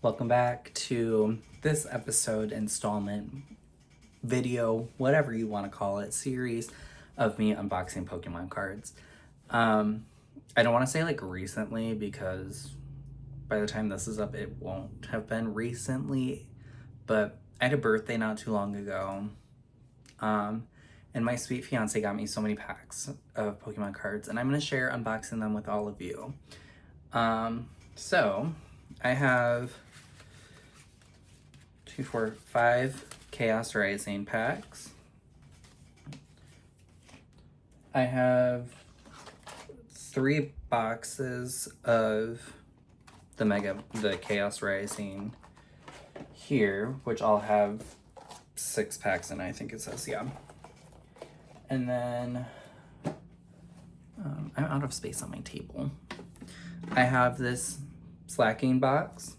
Welcome back to this episode, installment, video, whatever you want to call it, series of me unboxing Pokemon cards. I don't want to say like recently because by the time this is up, it won't have been recently, but I had a birthday not too long ago. And my sweet fiance got me so many packs of Pokemon cards, and I'm going to share unboxing them with all of you. So I have 2, 4, 5 Chaos Rising packs. I have 3 boxes of the Chaos Rising here, which all have 6 packs in, I think it says, yeah. And then I'm out of space on my table. I have this Slacking box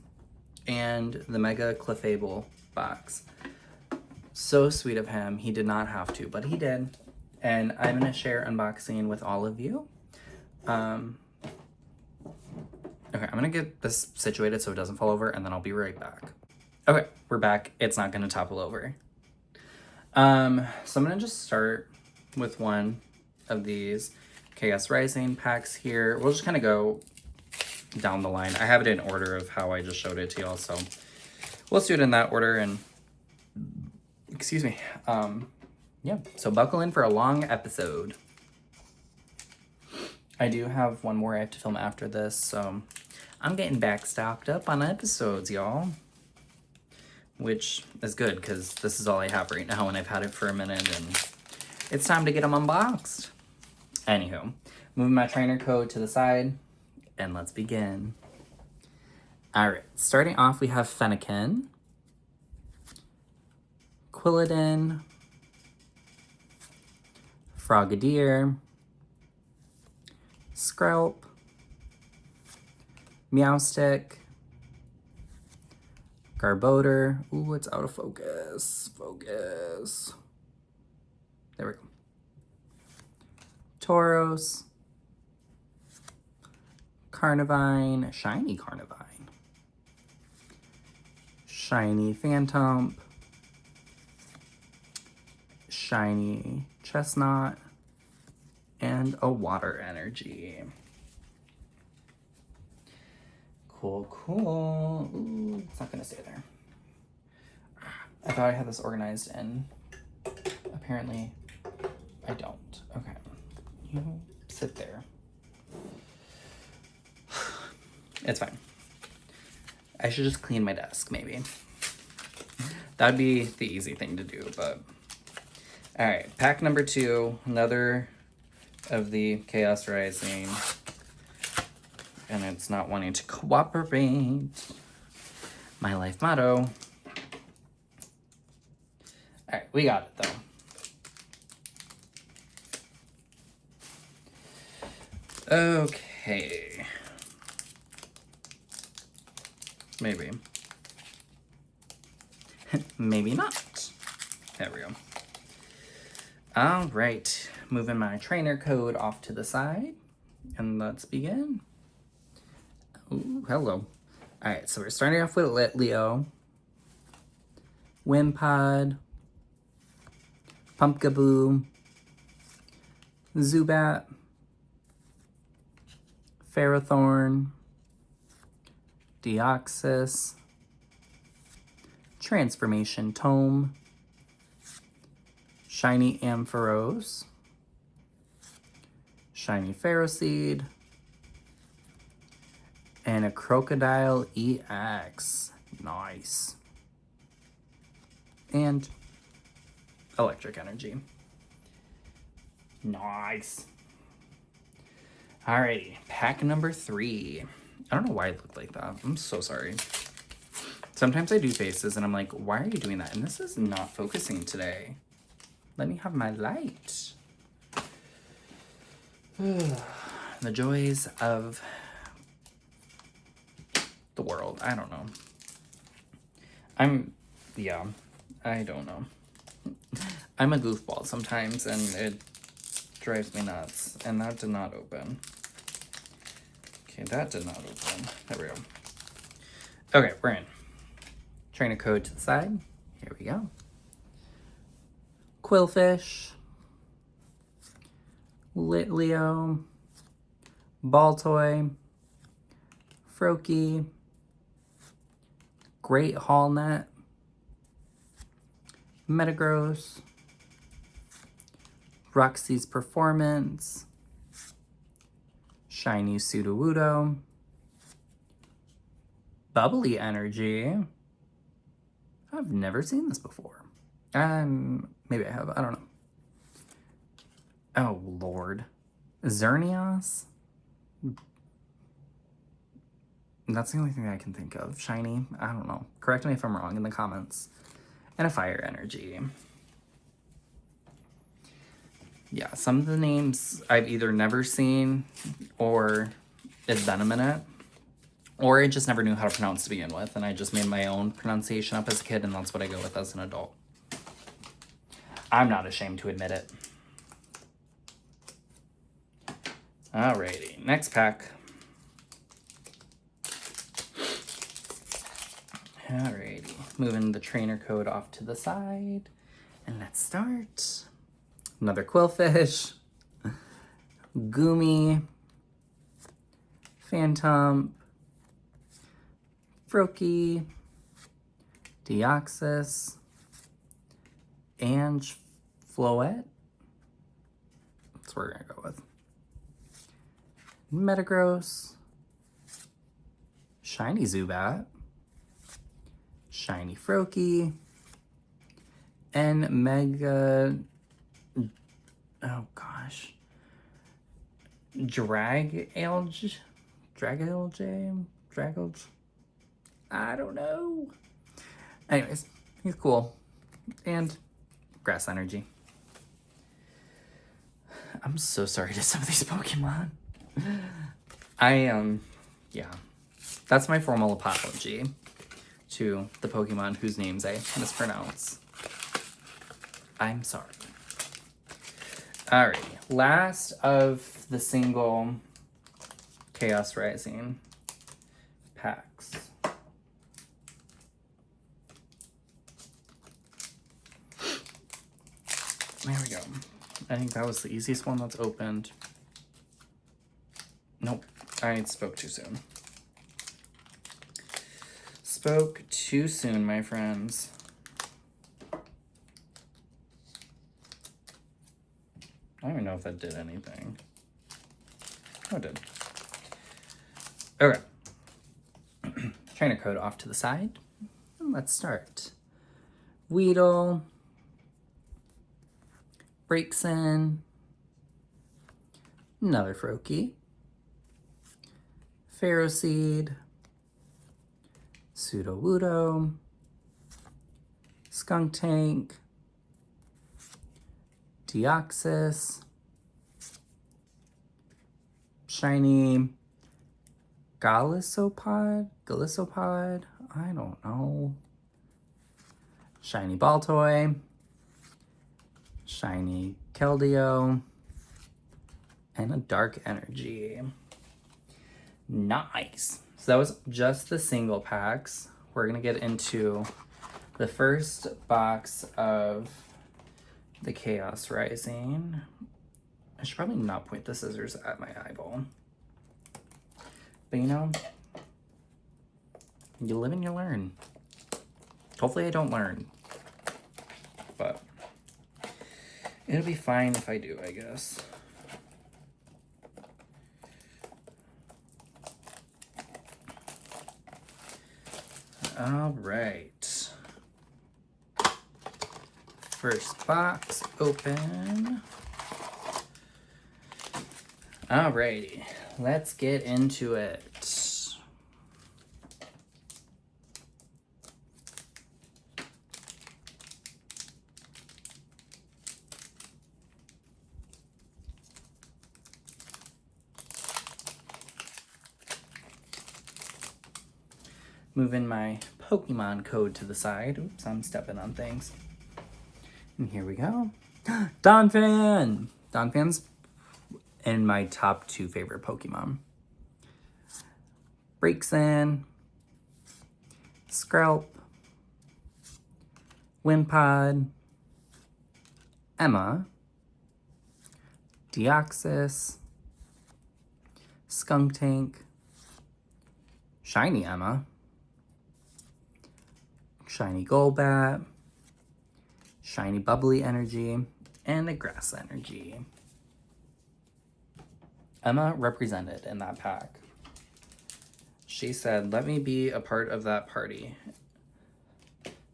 and the Mega Clefable box. So sweet of him. He did not have to, but he did. And I'm going to share unboxing with all of you. Okay, I'm going to get this situated so it doesn't fall over, and then I'll be right back. Okay, we're back. It's not going to topple over. So I'm going to just start with one of these Chaos Rising packs here. We'll just kind of go down the line. I have it in order of how I just showed it to y'all, so let's do it in that order. And excuse me. Yeah, so buckle in for a long episode. I do have one more I have to film after this, so I'm getting back stocked up on episodes, y'all, which is good because this is all I have right now, and I've had it for a minute, and it's time to get them unboxed. Anywho, moving my trainer code to the side, and let's begin. All right, starting off, we have Fennekin, Quilladin, Frogadier, Skrelp, Meowstic, Garbodor. Ooh, it's out of focus. Focus. There we go. Tauros, Carnivine, Shiny Carnivine, Shiny Phantom, Shiny Chestnut, and a Water Energy. Cool, cool. Ooh, it's not gonna stay there. I thought I had this organized, and apparently I don't. Okay, you sit there. It's fine. I should just clean my desk, maybe. That'd be the easy thing to do, but... Alright, pack number 2. Another of the Chaos Rising. And it's not wanting to cooperate. My life motto. Alright, we got it, though. Okay. Maybe. Maybe not. There we go. All right. Moving my trainer code off to the side. And let's begin. Ooh, hello. All right, so we're starting off with Litleo, Wimpod, Pumpkaboo, Zubat, Ferrothorn, Deoxys, Transformation Tome, Shiny Ampharos, Shiny Ferroseed, and a Crocodile EX. Nice. And Electric Energy. Nice. Alrighty, pack number 3. I don't know why it looked like that. I'm so sorry. Sometimes I do faces and I'm like, why are you doing that? And this is not focusing today. Let me have my light. The joys of the world. I don't know. I don't know. I'm a goofball sometimes, and it drives me nuts. And that did not open. Okay, that did not open. There we go. Okay, we're in. Trainer code to the side. Here we go. Quillfish, Litleo, Baltoy, Froakie, Great Hallnet, Metagross, Roxy's Performance, Shiny Sudowoodo, Bubbly Energy. I've never seen this before. Maybe I have. I don't know. Oh, Lord. Xerneas? That's the only thing I can think of. Shiny? I don't know. Correct me if I'm wrong in the comments. And a Fire Energy. Yeah, some of the names I've either never seen or it's been a minute. Or I just never knew how to pronounce to begin with, and I just made my own pronunciation up as a kid, and that's what I go with as an adult. I'm not ashamed to admit it. Alrighty, next pack. Alrighty, moving the trainer code off to the side, and let's start. Another Quillfish, Goomy, Phantom, Froakie, Deoxys, and Floette. That's what we're gonna go with. Metagross, Shiny Zubat, Shiny Froakie, and Mega... Oh gosh. Dragalge? I don't know. Anyways, he's cool. And Grass Energy. I'm so sorry to some of these Pokemon. Yeah. That's my formal apology to the Pokemon whose names I mispronounce. I'm sorry. Alrighty, last of the single Chaos Rising packs. There we go. I think that was the easiest one that's opened. Nope, I spoke too soon. Spoke too soon, my friends. I don't even know if that did anything. Oh, it did. Okay. Trainer code off to the side. And let's start. Weedle. Braixen. Another Froakie. Ferroseed. Sudowoodo. Skuntank. Deoxys, Shiny Golisopod, I don't know. Shiny Baltoy, Shiny Keldeo, and a Dark Energy. Nice. So that was just the single packs. We're gonna get into the first box of the Chaos Rising. I should probably not point the scissors at my eyeball. But you know, you live and you learn. Hopefully I don't learn. But it'll be fine if I do, I guess. All right. First box open. Alrighty, let's get into it. Moving my Pokemon code to the side. Oops, I'm stepping on things. And here we go. Donphan! Donphan's in my top 2 favorite Pokemon. Braixen, Skrelp, Wimpod, Emma, Deoxys, Skunktank, Shiny Emma, Shiny Golbat, Shiny Bubbly Energy, and a Grass Energy. Emma represented in that pack. She said, "Let me be a part of that party."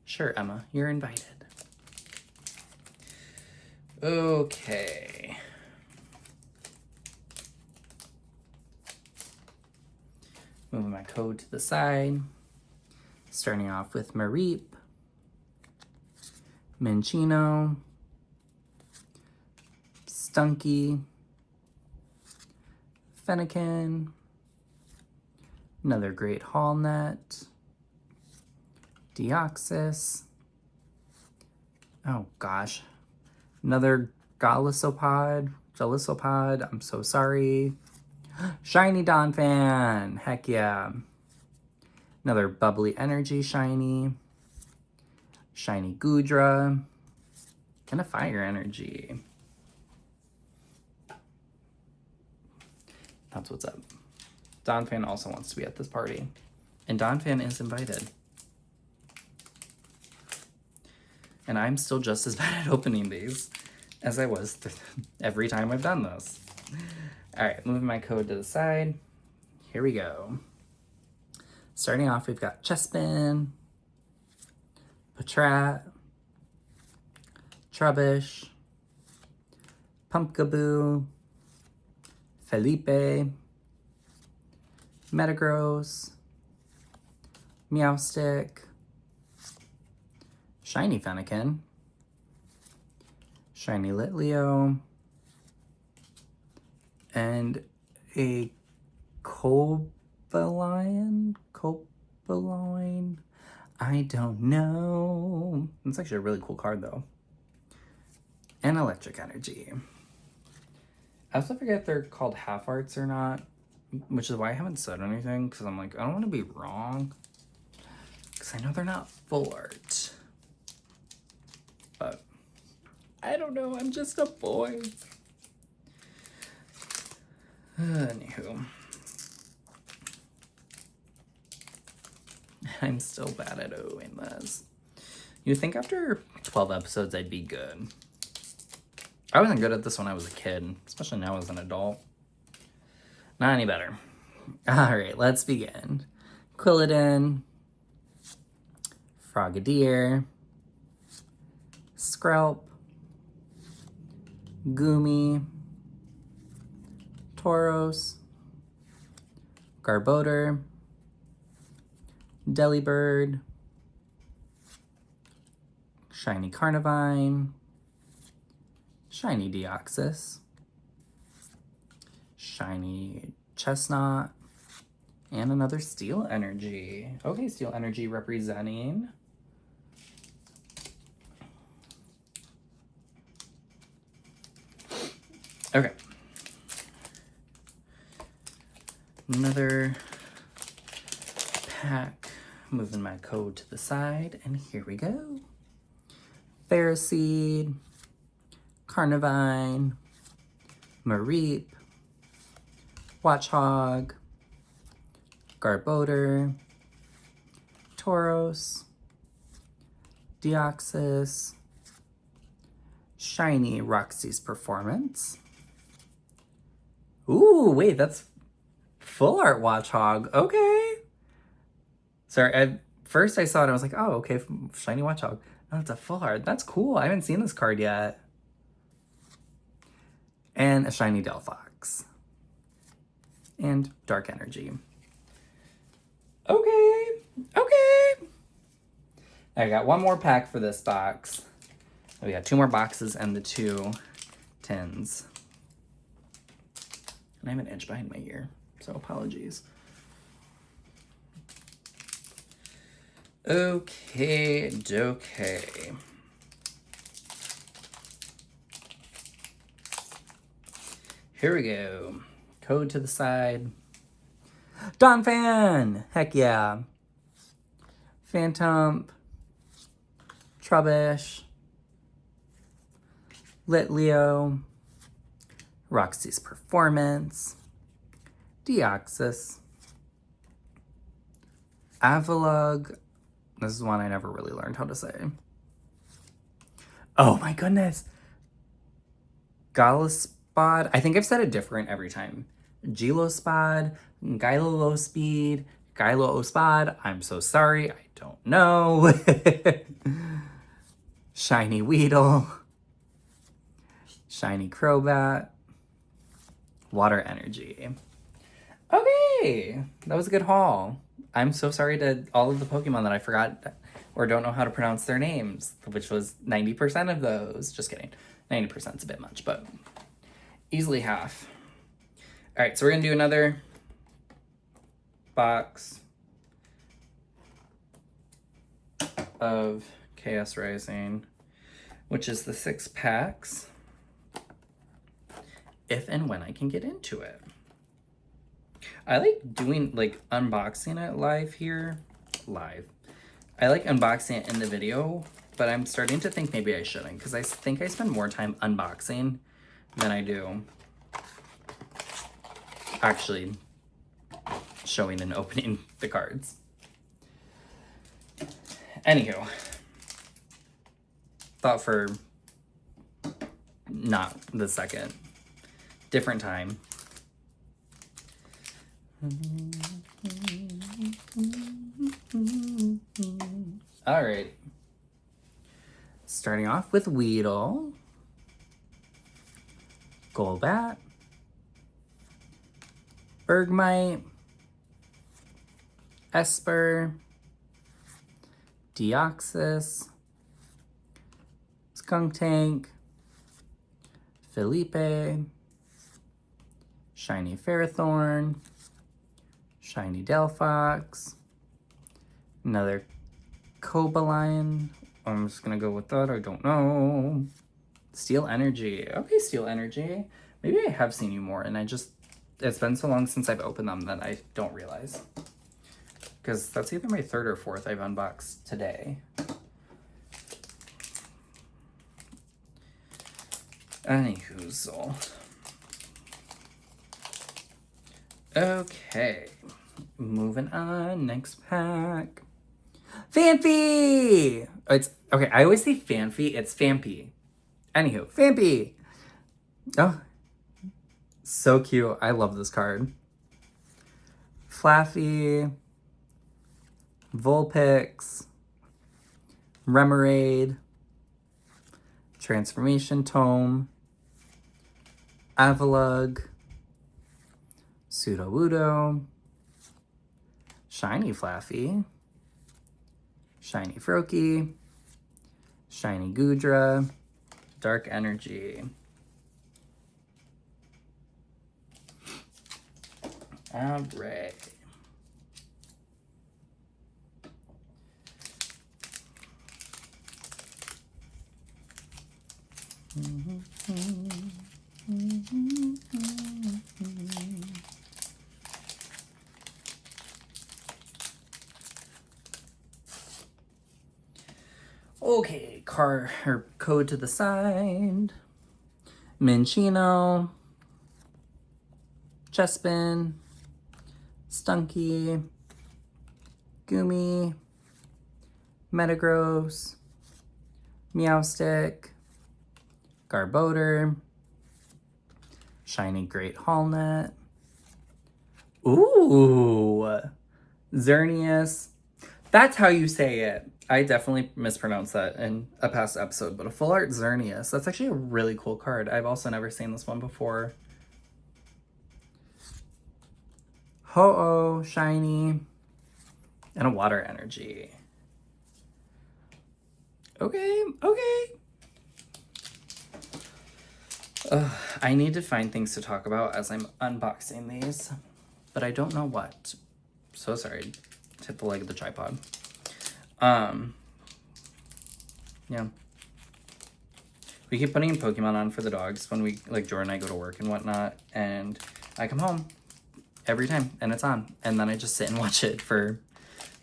Sure, Emma, you're invited. Okay. Moving my code to the side. Starting off with Mareep, Minccino, Stunky, Fennekin, another Great Hallnet, Deoxys, oh gosh, another Jellicopod, I'm so sorry, Shiny Donphan, heck yeah, another Bubbly Energy Shiny, Shiny Goodra, and a Fire Energy. That's what's up. Donphan also wants to be at this party. And Donphan is invited. And I'm still just as bad at opening these as I was every time I've done this. Alright, moving my code to the side. Here we go. Starting off, we've got Chespin, Patrat, Trubbish, Pumpkaboo, Felipe, Metagross, Meowstic, Shiny Fennekin, Shiny Litleo, and a Cobalion? I don't know. It's actually a really cool card though. And Electric Energy. I also forget if they're called half arts or not, which is why I haven't said anything, because I'm like, I don't want to be wrong. Because I know they're not full art. But I don't know, I'm just a boy. Anywho. I'm still bad at doing this. You'd think after 12 episodes I'd be good. I wasn't good at this when I was a kid, especially now as an adult. Not any better. Alright, let's begin. Quilladin, Frogadier, Skrelp, Goomy, Tauros, Garbodor, Delibird, Shiny Carnivine, Shiny Deoxys, Shiny Chestnut, and another Steel Energy. Okay, Steel Energy representing. Okay. Another pack. Moving my code to the side, and here we go. Ferroseed, Carnivine, Mareep, Watchog, Garbodor, Tauros, Deoxys, Shiny Roxy's Performance. Ooh, wait, that's full art Watchog. Okay. Sorry, at first I saw it, I was like, oh, okay, Shiny Watchog. Oh, it's a full art. That's cool. I haven't seen this card yet. And a Shiny Delphox. And Dark Energy. Okay. Okay. I got one more pack for this box. We got 2 more boxes and the 2 tins. And I have an edge behind my ear, so apologies. Okay, dokay. Here we go. Code to the side. Donphan! Heck yeah. Phantom, Trubbish, Litleo, Roxy's Performance, Deoxys, Avalugg. This is one I never really learned how to say. Oh my goodness. Galospod. I think I've said it different every time. Gilospod, Gylospeed, Gylospod. I'm so sorry. I don't know. Shiny Weedle. Shiny Crobat. Water Energy. Okay. That was a good haul. I'm so sorry to all of the Pokemon that I forgot or don't know how to pronounce their names, which was 90% of those. Just kidding. 90% is a bit much, but easily half. All right, so we're going to do another box of Chaos Rising, which is the 6 packs, if and when I can get into it. I like doing, like, unboxing it live here. Live. I like unboxing it in the video, but I'm starting to think maybe I shouldn't, because I think I spend more time unboxing than I do actually showing and opening the cards. Anywho, thought for not the second. Different time. All right. Starting off with Weedle, Golbat, Bergmite, Esper, Deoxys, Skuntank, Felipe, Shiny Ferrothorn, Shiny Delphox, another Cobalion. I'm just gonna go with that, I don't know. Steel Energy. Okay, Steel Energy. Maybe I have seen you more and it's been so long since I've opened them that I don't realize. Because that's either my 3rd or 4th I've unboxed today. Anywhoozle. Okay. Moving on, next pack. Phanpy! It's okay, I always say Phanpy, it's Phanpy. Anywho, Phanpy! Oh, so cute. I love this card. Flaffy, Vulpix, Remoraid, Transformation Tome, Avalugg, Sudowoodo, Shiny Flaffy, Shiny Froakie, Shiny Goodra, Dark Energy. All right. Okay, code to the side. Minccino, Chespin, Stunky, Goomy, Metagross, Meowstic, Garbodor, Shiny Great Hallnet. Ooh, Xerneas. That's how you say it. I definitely mispronounced that in a past episode, but a full art Xerneas. That's actually a really cool card. I've also never seen this one before. Ho-Oh, Shiny, and a Water Energy. Okay. I need to find things to talk about as I'm unboxing these, but I don't know what. So sorry. Hit the leg of the tripod. Yeah. We keep putting Pokemon on for the dogs when we, like, Jordan and I go to work and whatnot, and I come home every time and it's on, and then I just sit and watch it for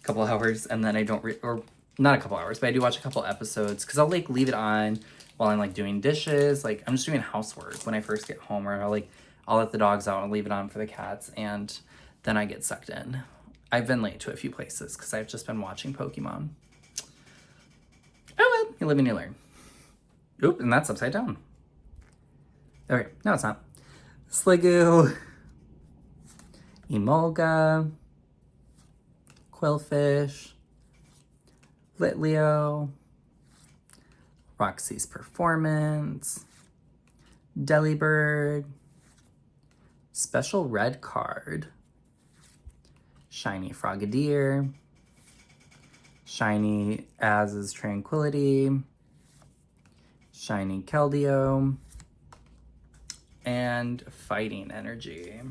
a couple hours, and then I don't, or not a couple hours, but I do watch a couple episodes, because I'll, like, leave it on while I'm, like, doing dishes. Like, I'm just doing housework when I first get home, or I'll let the dogs out and leave it on for the cats, and then I get sucked in. I've been late to a few places because I've just been watching Pokemon. Oh well, you live and you learn. Oop, and that's upside down. Okay, no it's not. Sliggoo, Emolga, Quillfish, Litleo, Roxy's Performance, Delibird, Special Red Card, Shiny Frogadier, Shiny Az's Tranquility, Shiny Keldeo, and Fighting Energy. I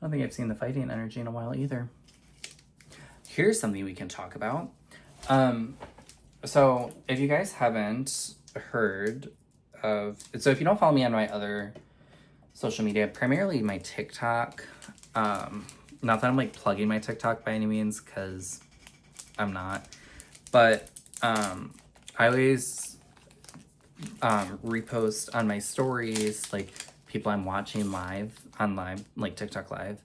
don't think I've seen the Fighting Energy in a while either. Here's something we can talk about. So if you guys haven't heard of, so if you don't follow me on my other social media, primarily my TikTok, not that I'm like plugging my TikTok by any means, because I'm not, but I always repost on my stories like people I'm watching live on live, like TikTok live.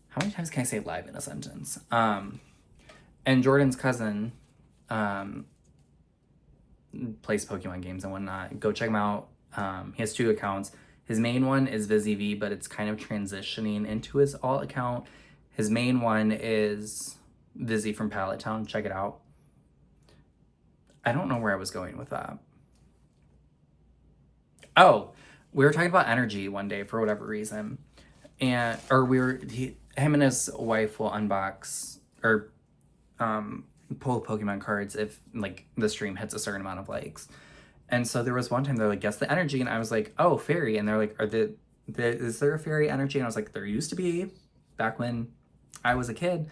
How many times can I say live in a sentence? And Jordan's cousin plays Pokemon games and whatnot. Go check him out. He has 2 accounts. His main one is VizzyV, but it's kind of transitioning into his alt account. His main one is Vizzy from Pallet Town. Check it out. I don't know where I was going with that. Oh, we were talking about energy one day for whatever reason. Him and his wife will unbox or pull Pokemon cards if like the stream hits a certain amount of likes. And so there was one time they're like, guess the energy, and I was like, oh, fairy. And they're like, is there a fairy energy? And I was like, there used to be back when I was a kid.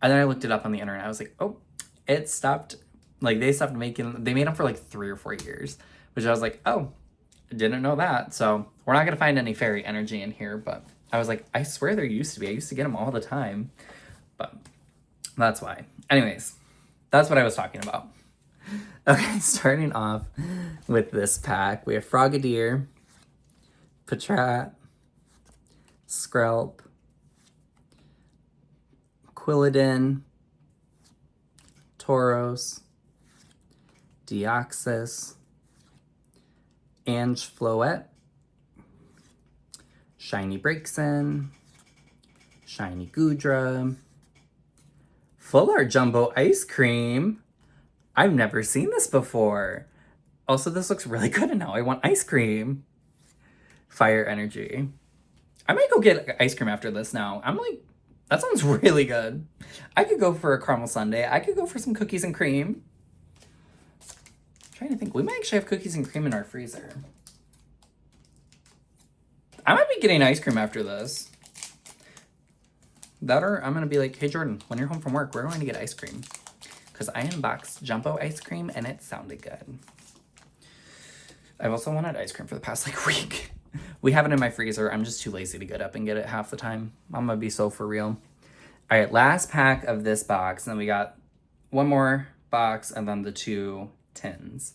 And then I looked it up on the internet. I was like, oh, it stopped. Like they made them for like 3 or 4 years, which I was like, oh, didn't know that. So we're not gonna find any fairy energy in here, but I was like, I swear there used to be. I used to get them all the time, but that's why. Anyways, that's what I was talking about. Okay, starting off with this pack, we have Frogadier, Patrat, Skrelp, Quilladin, Tauros, Deoxys, Angefloet, Shiny Braixen, Shiny Goodra, Full Art Jumbo Ice Cream. I've never seen this before. Also, this looks really good and now I want ice cream. Fire Energy. I might go get ice cream after this now. I'm like, that sounds really good. I could go for a caramel sundae. I could go for some cookies and cream. I'm trying to think. We might actually have cookies and cream in our freezer. I might be getting ice cream after this. That or I'm going to be like, hey, Jordan, when you're home from work, we're going to get ice cream. Because I unboxed Jumbo ice cream and it sounded good. I've also wanted ice cream for the past like week. We have it in my freezer. I'm just too lazy to get up and get it half the time. I'm going to be so for real. All right, last pack of this box. And then we got one more box and then the 2 tins.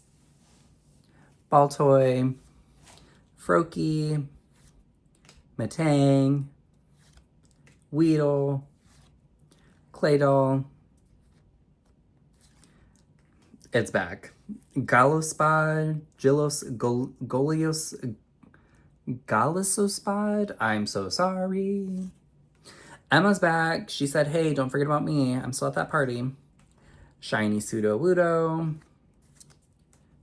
Baltoy, Froakie, Metang, Weedle, Claydol. It's back. Galospod, Galisospod. I'm so sorry. Emma's back. She said, hey, don't forget about me. I'm still at that party. Shiny Sudowoodo.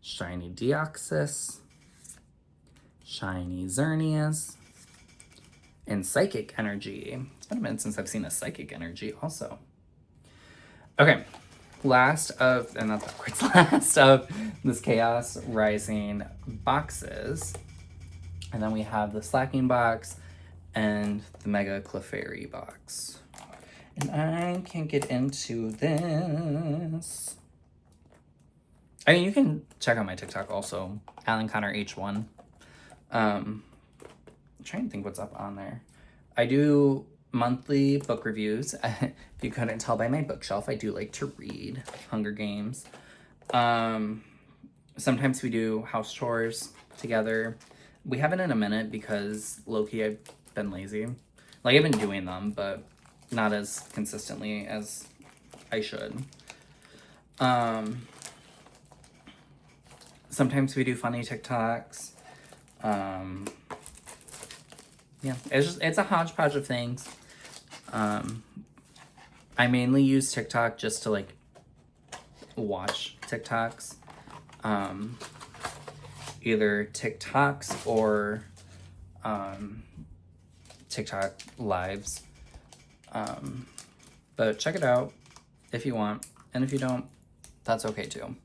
Shiny Deoxys. Shiny Xerneas. And Psychic Energy. It's been a minute since I've seen a Psychic Energy also. Okay. Last of this Chaos Rising boxes. And then we have the Slacking box and the Mega Clefairy box. And I can get into this. I mean, you can check out my TikTok also, Alan Connor H1. I'm trying to think what's up on there. I do monthly book reviews. If you couldn't tell by my bookshelf, I do like to read Hunger Games. Sometimes we do house chores together. We haven't in a minute because low-key I've been lazy. Like, I've been doing them, but not as consistently as I should. Sometimes we do funny TikToks. Yeah, it's a hodgepodge of things. I mainly use TikTok just to like watch TikToks. Either TikToks or TikTok lives. But check it out if you want, and if you don't, that's okay too.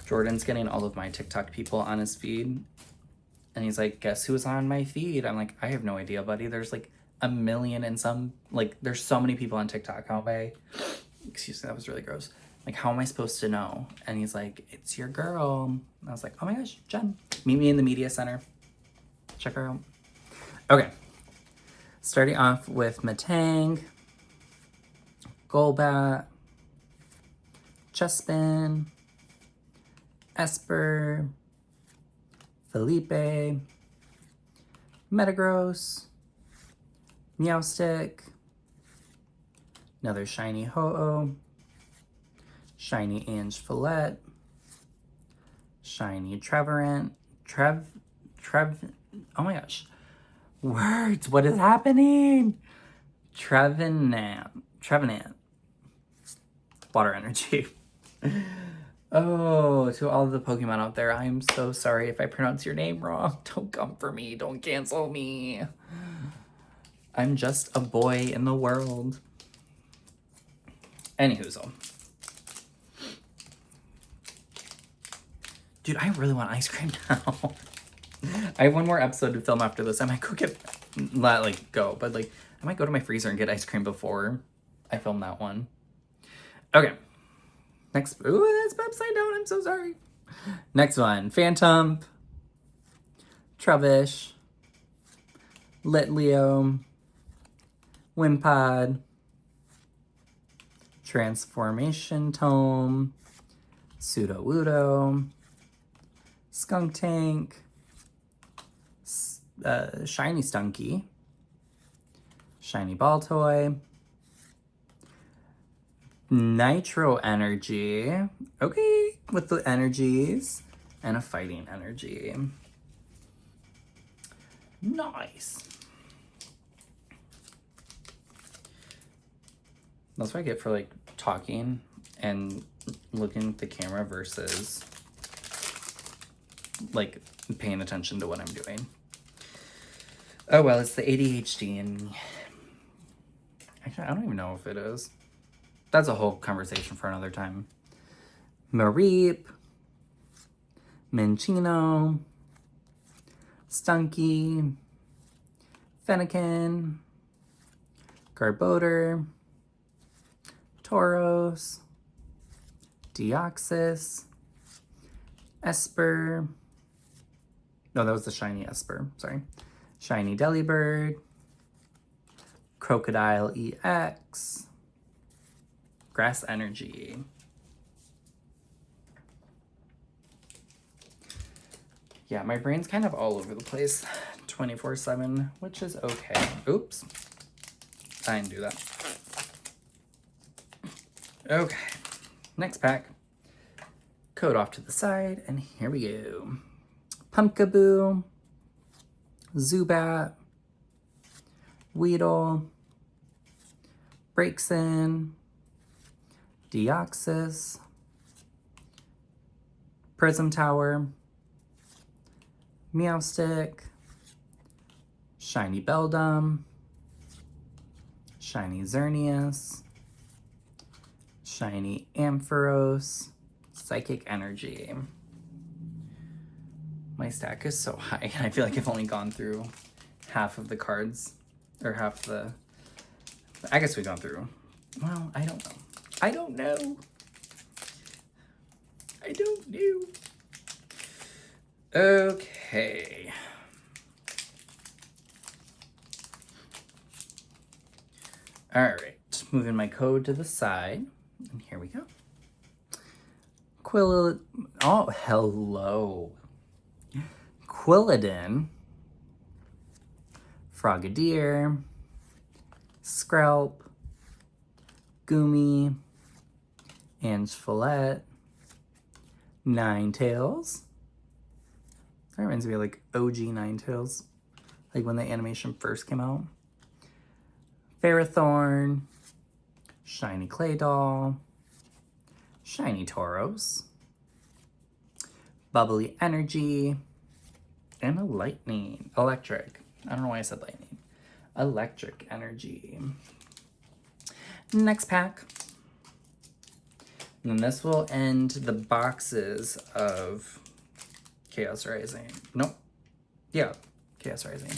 Jordan's getting all of my TikTok people on his feed, and he's like, guess who's on my feed? I'm like, I have no idea, buddy. There's like a million and some, like, there's so many people on TikTok. How am I, excuse me, that was really gross. Like, how am I supposed to know? And he's like, it's your girl. And I was like, oh my gosh, Jen, meet me in the media center. Check her out. Okay. Starting off with Matang, Golbat, Chespin, Esper, Felipe, Metagross, Meowstic, another shiny Ho-Oh, shiny Ange-Follette, shiny Trevenant, oh my gosh, words, what is happening? Trevenant, water energy. Oh, to all of the Pokemon out there, I'm so sorry if I pronounce your name wrong. Don't come for me, don't cancel me. I'm just a boy in the world. Anywhoozle. Dude, I really want ice cream now. I have one more episode to film after this. I might go get, not like go, but like, I might go to my freezer and get ice cream before I film that one. Okay. Next, ooh, that's upside down. I'm so sorry. Next one, Phantom, Trubbish, Litleo, Wimpod, Transformation Tome, Sudowoodo, Skuntank, Shiny Stunky, Shiny Baltoy, Nitro Energy, okay, with the energies, and a Fighting Energy. Nice. That's what I get for like talking and looking at the camera versus like paying attention to what I'm doing. Oh well, it's the ADHD and actually I don't even know if it is. That's a whole conversation for another time. Mareep, Minccino, Stunky, Fennekin, Garbodor, Tauros, Deoxys, Esper. No, that was the shiny Esper, sorry. Shiny Delibird, Crocodile EX, Grass Energy. Yeah, my brain's kind of all over the place 24/7, which is okay. Oops. I didn't do that. Okay, next pack. Code off to the side, and here we go. Pumpkaboo, Zubat, Weedle, Braixen, Deoxys, Prism Tower, Meowstic, Shiny Beldum, Shiny Xerneas, Shiny Ampharos, Psychic Energy. My stack is so high, and I feel like I've only gone through half of the cards, or half the, I guess we've gone through, well, I don't know. I don't know. I don't know. Okay. Okay. All right, moving my code to the side, and here we go. Oh, hello. Quilladin, Frogadier, Skrelp, Goomy, Angefollette, Ninetales. That reminds me of like OG Ninetales, like when the animation first came out. Ferrothorn, Shiny Claydol, Shiny Tauros, Bubbly Energy, and a Electric. I don't know why I said lightning. Electric Energy. Next pack. And then this will end the boxes of Chaos Rising. Nope. Yeah, Chaos Rising.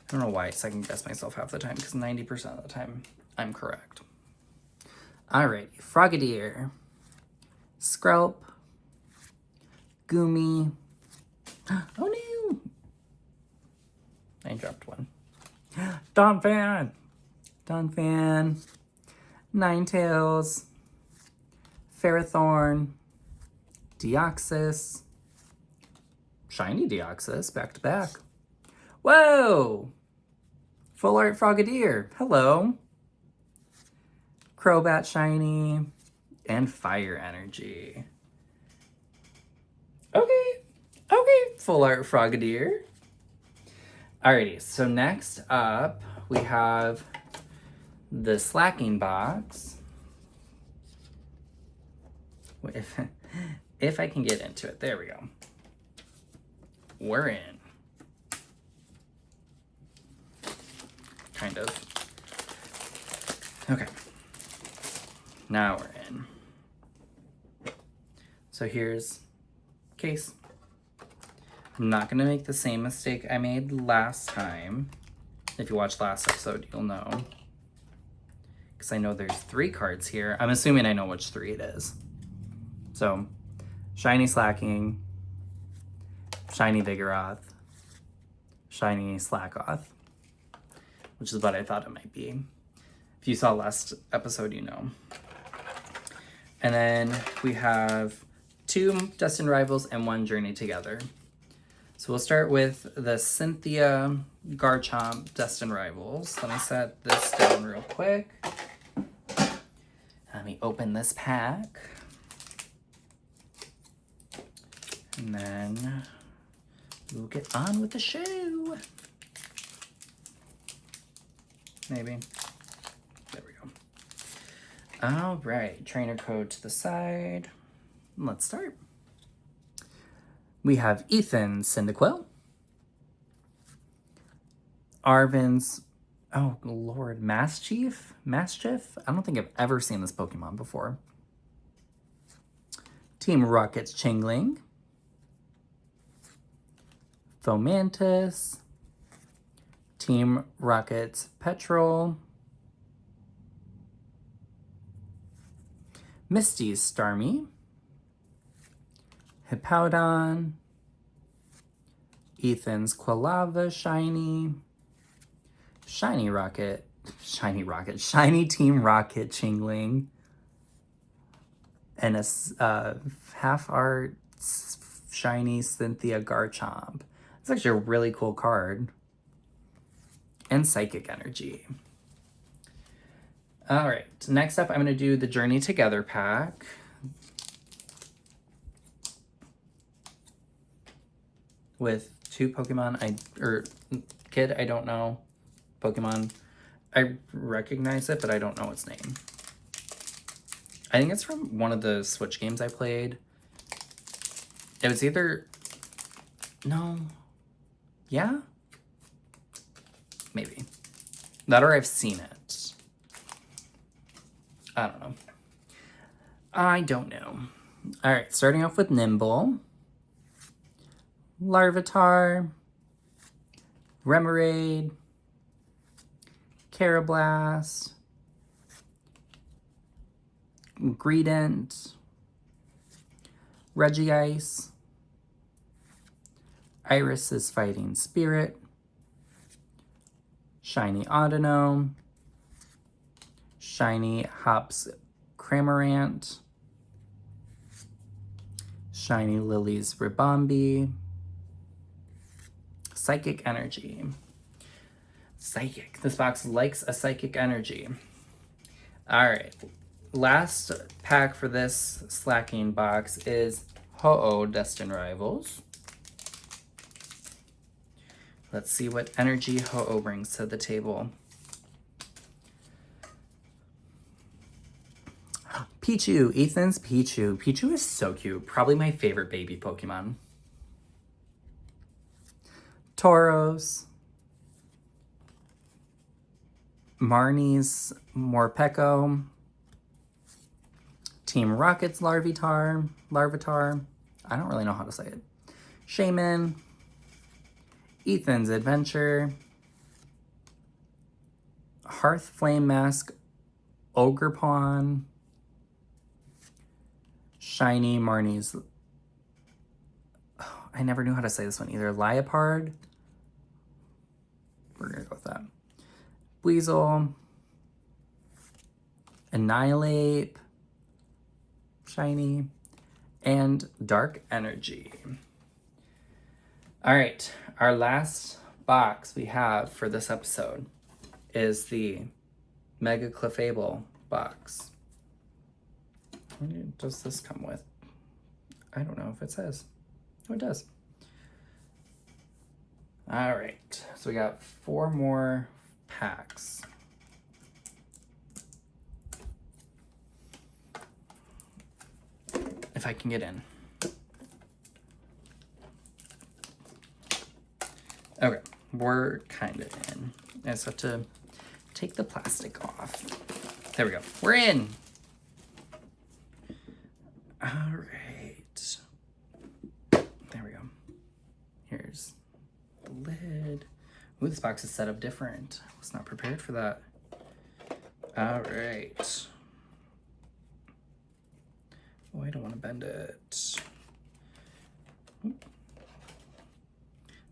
I don't know why I second guess myself half the time, because 90% of the time I'm correct. Alright, Frogadier, Skrelp, Goomy. Oh no! I dropped one. Donphan, Ninetales, Ferrothorn, Deoxys, Shiny Deoxys, back to back. Whoa! Full Art Frogadier, hello. Crobat Shiny, and Fire Energy. Okay, Full Art Frogadier. Alrighty, so next up we have the Slacking box. If I can get into it, there we go. We're in. Kind of. Okay. Now we're in. So here's case. I'm not gonna make the same mistake I made last time. If you watched last episode, you'll know. Because I know there's 3 cards here. I'm assuming I know which 3 it is. So, Shiny Slacking, Shiny Vigoroth, Shiny Slackoth, which is what I thought it might be. If you saw last episode, you know. And then we have 2 Destined Rivals and 1 Journey Together. So we'll start with the Cynthia Garchomp Destined Rivals. Let me set this down real quick. Let me open this pack. And then we'll get on with the show. Maybe. There we go. All right, trainer code to the side. Let's start. We have Ethan Cyndaquil, Arvin's, oh lord, Mastiff? I don't think I've ever seen this Pokemon before. Team Rocket's Chingling, Fomantis, Team Rocket's Petrol, Misty's Starmie, Hippowdon, Ethan's Quilava Shiny, Shiny Team Rocket Chingling, and a half art Shiny Cynthia Garchomp. It's actually a really cool card. And Psychic Energy. All right, next up I'm gonna do the Journey Together pack. With 2 Pokemon, kid I don't know, Pokemon. I recognize it, but I don't know its name. I think it's from one of the Switch games I played. It was either, no, yeah? Maybe. That or I've seen it. I don't know. All right, starting off with Nimble. Larvitar, Remoraid, Carablast, Greedent, Regice, Iris's Fighting Spirit, Shiny Audino, Shiny Hops Cramorant, Shiny Lily's Ribombee, Psychic Energy. Psychic. This box likes a Psychic Energy. All right. Last pack for this slacking box is Ho-Oh Destined Rivals. Let's see what energy Ho-Oh brings to the table. Pichu, Ethan's Pichu. Pichu is so cute. Probably my favorite baby Pokemon. Tauros. Marnie's Morpeko. Team Rocket's Larvitar. I don't really know how to say it. Shaman. Ethan's Adventure. Hearth Flame Mask. Ogerpon. Shiny Marnie's... Oh, I never knew how to say this one either. Liepard. We're going to go with that. Weasel. Annihilate. Shiny. And Dark Energy. All right. Our last box we have for this episode is the Mega Clefable box. What does this come with? I don't know if it says. Oh, it does. All right. So we got 4 more packs. If I can get in. Okay, we're kind of in. I just have to take the plastic off. There we go. We're in. All right. There we go. Here's the lid. Ooh, this box is set up different. I was not prepared for that. All right. Oh, I don't want to bend it. Oop.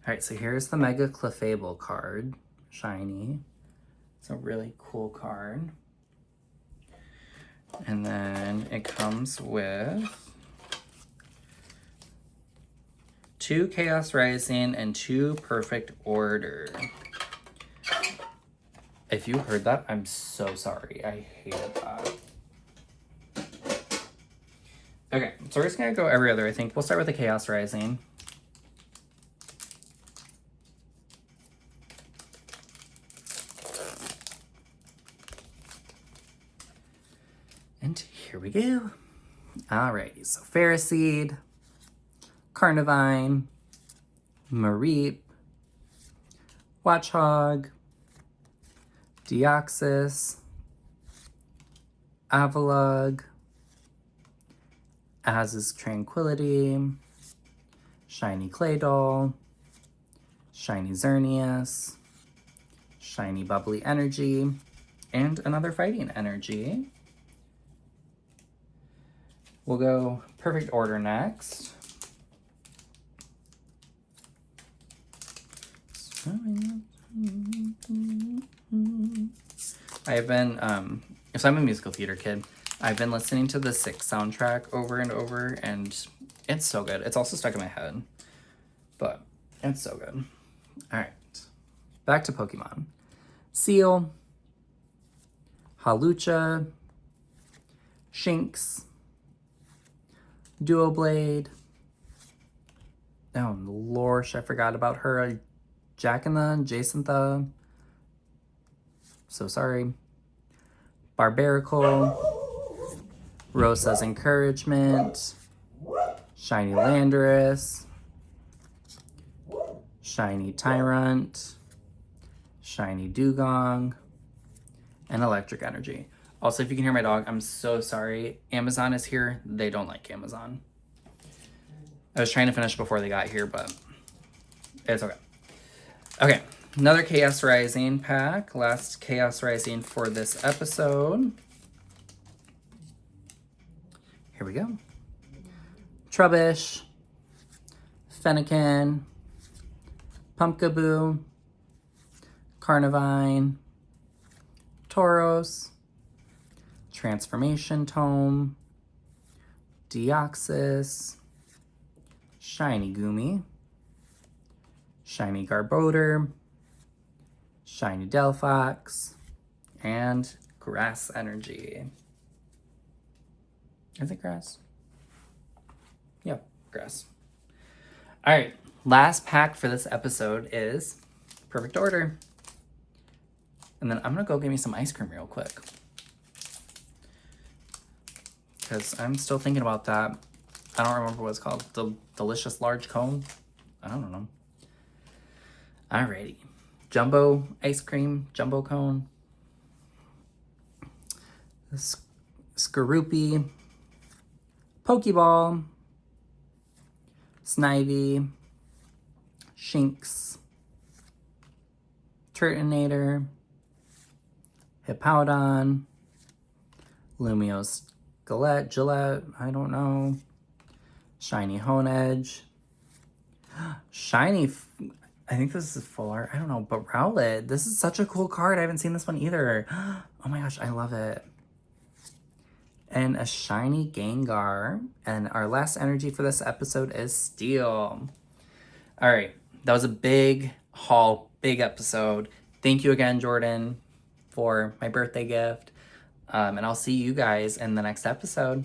All right, so here's the Mega Clefable card. Shiny. It's a really cool card. And then it comes with 2 Chaos Rising and 2 Perfect Order. If you heard that, I'm so sorry. I hated that. Okay, so we're just gonna go every other, I think. We'll start with the Chaos Rising. And here we go. Alrighty, so Ferroseed, Carnivine, Mareep, Watchog, Deoxys, Avalugg, Az's Tranquility, Shiny Claydol, Shiny Xerneas, Shiny Bubbly Energy, and another Fighting Energy. We'll go Perfect Order next. I've been, so I'm a musical theater kid. I've been listening to the 6 soundtrack over and over, and it's so good. It's also stuck in my head, but it's so good. All right, back to Pokemon. Seal, Hawlucha, Shinx, Duoblade. Oh, Lorsh, I forgot about her. Jacintha, Jacintha. So sorry. Barbaracle. Rosa's Encouragement. Shiny Landorus. Shiny Tyrant. Shiny Dugong. And Electric Energy. Also, if you can hear my dog, I'm so sorry. Amazon is here. They don't like Amazon. I was trying to finish before they got here, but it's okay. Okay, another Chaos Rising pack. Last Chaos Rising for this episode. Here we go. Trubbish, Fennekin, Pumpkaboo, Carnivine, Tauros, Transformation Tome, Deoxys, Shiny Goomy, Shiny Garbodor, Shiny Delphox, and Grass Energy. Is it grass? Yep, grass. All right, last pack for this episode is Perfect Order. And then I'm gonna go get me some ice cream real quick, because I'm still thinking about that. I don't remember what it's called. The delicious large cone? I don't know. Alrighty. Jumbo ice cream, jumbo cone. Skorupi, Pokeball, Snivy, Shinx, Turtonator, Hippowdon, Lumiose Gillette, I don't know, Shiny Honedge, Shiny, I think this is full art, I don't know, but Rowlet, this is such a cool card, I haven't seen this one either. Oh my gosh, I love it. And a shiny Gengar. And our last energy for this episode is Steel. All right, that was a big haul, big episode. Thank you again, Jordan, for my birthday gift. And I'll see you guys in the next episode.